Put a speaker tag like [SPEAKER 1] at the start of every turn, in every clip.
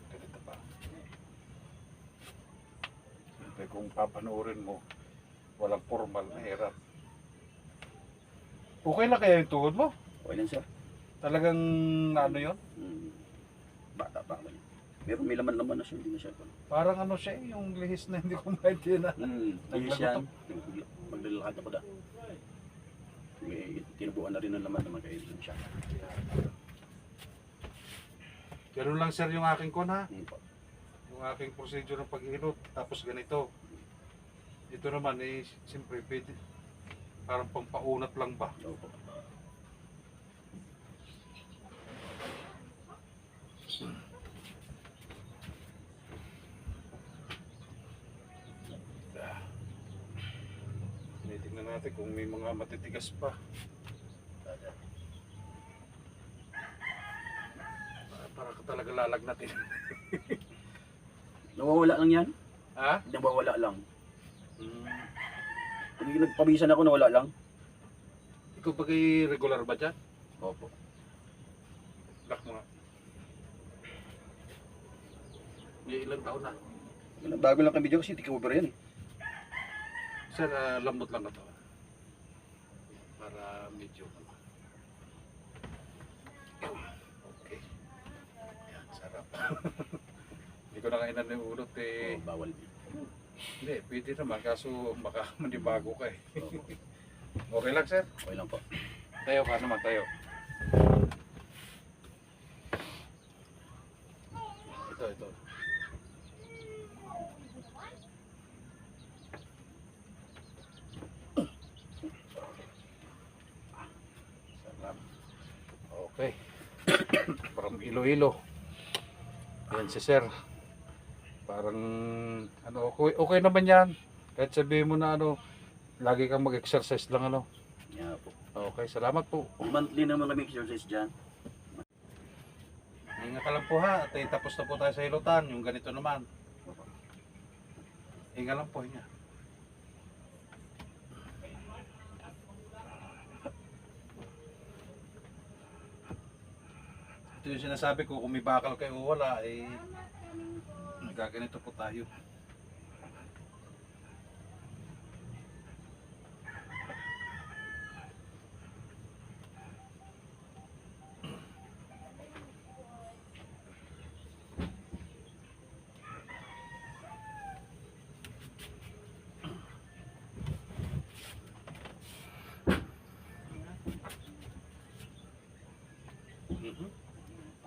[SPEAKER 1] Ganito pa. Siyempre kung papanoorin mo, walang formal, mahirap. Okay lang kaya yung tuhod mo?
[SPEAKER 2] Okay lang sir.
[SPEAKER 1] Talagang ano yun?
[SPEAKER 2] Bata pa ako. Pero may laman-laman na siya, hindi na siya.
[SPEAKER 1] Parang ano siya eh, yung lihis na hindi ko maintindihan.
[SPEAKER 2] Lihis yan. Maglalakad ako da. May tinubuan na rin ng laman na magkailan siya.
[SPEAKER 1] Ganun lang sir yung aking kon ha.
[SPEAKER 2] Po.
[SPEAKER 1] Yung aking procedure ng paghihilot. Tapos ganito. Ito naman eh, siyempre pwede. Parang pampaunat lang ba?
[SPEAKER 2] Opo.
[SPEAKER 1] Tingnan natin kung may mga matitigas pa. Para ka talaga lalagnatin.
[SPEAKER 2] Nawawala lang yan?
[SPEAKER 1] Ha?
[SPEAKER 2] Nawawala lang. Pag nagpabisan ako, nawala lang.
[SPEAKER 1] Ikaw ba kay regular ba dyan?
[SPEAKER 2] Opo.
[SPEAKER 1] Lock mo nga. May ilang taon na.
[SPEAKER 2] Bago lang kami dyan kasi tiki-over yan eh.
[SPEAKER 1] Sir, lambot lang na to. Para medyo okay. Yan, sarap. Hindi ko na kainan yung ulot eh.
[SPEAKER 2] Bawal.
[SPEAKER 1] Hindi, pwede naman kaso baka manibago ka eh.
[SPEAKER 2] Opo.
[SPEAKER 1] Okay lang sir?
[SPEAKER 2] Okay lang po.
[SPEAKER 1] Tayo ka naman, tayo. Ito. Okay. Parang Iloilo. Yan si sir. Parang ano, okay naman yan. Kahit sabihin mo na ano, lagi kang mag-exercise lang ano.
[SPEAKER 2] Yeah po.
[SPEAKER 1] Okay, salamat po.
[SPEAKER 2] Monthly naman kami exercise dyan.
[SPEAKER 1] Hinga ka lang po ha. At tapos na po tayo sa hilutan. Yung ganito naman. Hinga lang po, hinga. Ito yung sinasabi ko, kung may bakal kayo o wala, eh, nagaganito po tayo.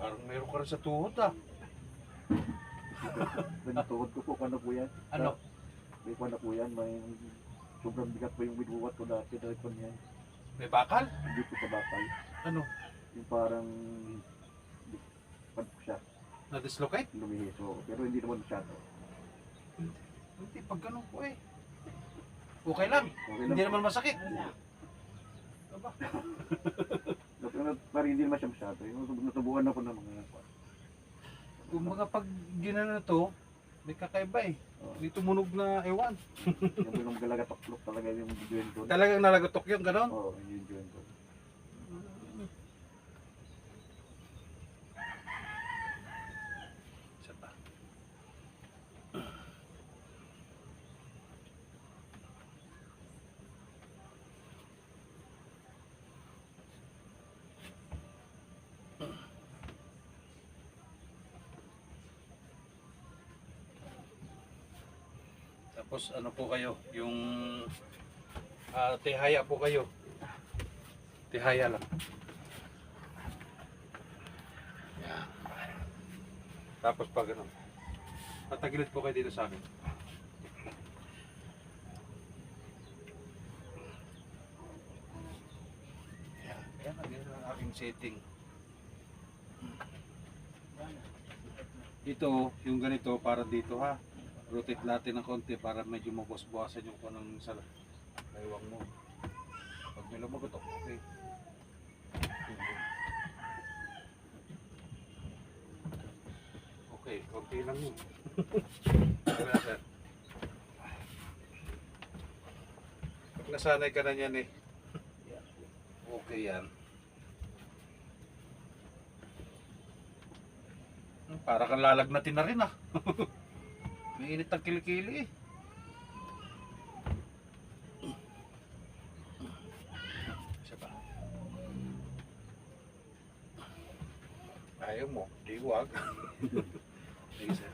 [SPEAKER 1] Parang meron ka rin sa tuhod ah.
[SPEAKER 3] Tuhod ko po, paano po yan?
[SPEAKER 1] Ano?
[SPEAKER 3] May paano po yan, may sobrang bigat po yung binuwat ko dati, dahil po yan.
[SPEAKER 1] May bakal?
[SPEAKER 3] Hindi po sa bakal.
[SPEAKER 1] Ano?
[SPEAKER 3] Yung parang, paano po siya,
[SPEAKER 1] Na-dislocate?
[SPEAKER 3] lumihiso. Pero hindi naman masyado.
[SPEAKER 1] Hindi, pag ganun po eh. Okay lang.
[SPEAKER 3] Okay
[SPEAKER 1] Hindi
[SPEAKER 3] lang.
[SPEAKER 1] naman masakit.
[SPEAKER 3] Parang hindi naman siya masyado. Yung natubuhan ako ng mga
[SPEAKER 1] Kung mga pag ginano to, may kakaiba eh.
[SPEAKER 3] Oh.
[SPEAKER 1] May tumunog na ewan.
[SPEAKER 3] yung galagatok talaga yung joint ko.
[SPEAKER 1] Talagang nalagotok yung ganon.
[SPEAKER 3] Oo, yung joint ko.
[SPEAKER 1] Isa pa. Tapos ano po kayo, yung tihaya po kayo. Tihaya lang. Yan. Tapos pag ano, patagilid po kayo dito sa akin. Yan ang aking setting. Ito, yung ganito para dito ha. Rotate natin ng konti para medyo mabos-bawasan yung kunang sa laywang mo. Pag may lumagot, okay. Okay, konti lang yun. Wala, sir. Pag nasanay ka na yan eh. Okay yan. Para kang lalagnatin na rin ah. May init ng kilikili eh. Isa pa. Ayaw mo, di wag. Sige sir.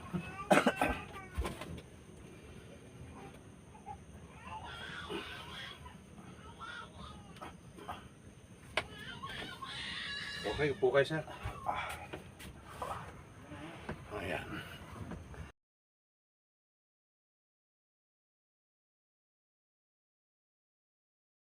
[SPEAKER 1] Okay, upo kayo sir.
[SPEAKER 2] Ayan.